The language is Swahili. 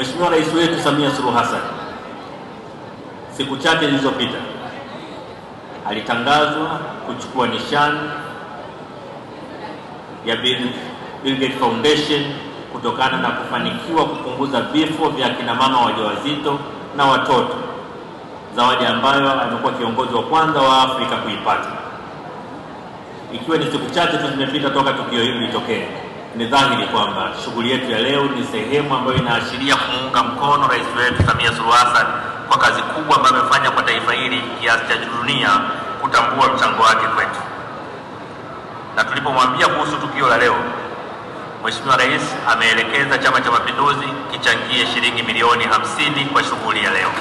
Mheshimiwa Rais wetu Samia Suluhu Hassan siku chache zilizopita alitangazwa kuchukua nishani ya Bill Gates Foundation kutokana na kufanikiwa kupunguza vifo vya kina mama wajawazito na watoto, zawadi ambayo amekuwa kiongozi wa kwanza wa Afrika kuipata. Ikiwa ni siku chache tu zimepita toka tukio hili litokee, ni dhahiri kwamba shughuli yetu ya leo ni sehemu ambayo inaashiria kumuunga mkono rais wetu Samia Suluhu Hassan kwa kazi kubwa ambayo amefanya kwa taifa hili kiasi cha dunia kutambua mchango wake kwetu. Na tulipomwambia kuhusu tukio la leo, Mheshimiwa Rais ameelekeza Chama cha Mapinduzi kichangie shilingi milioni 50 kwa shughuli ya leo.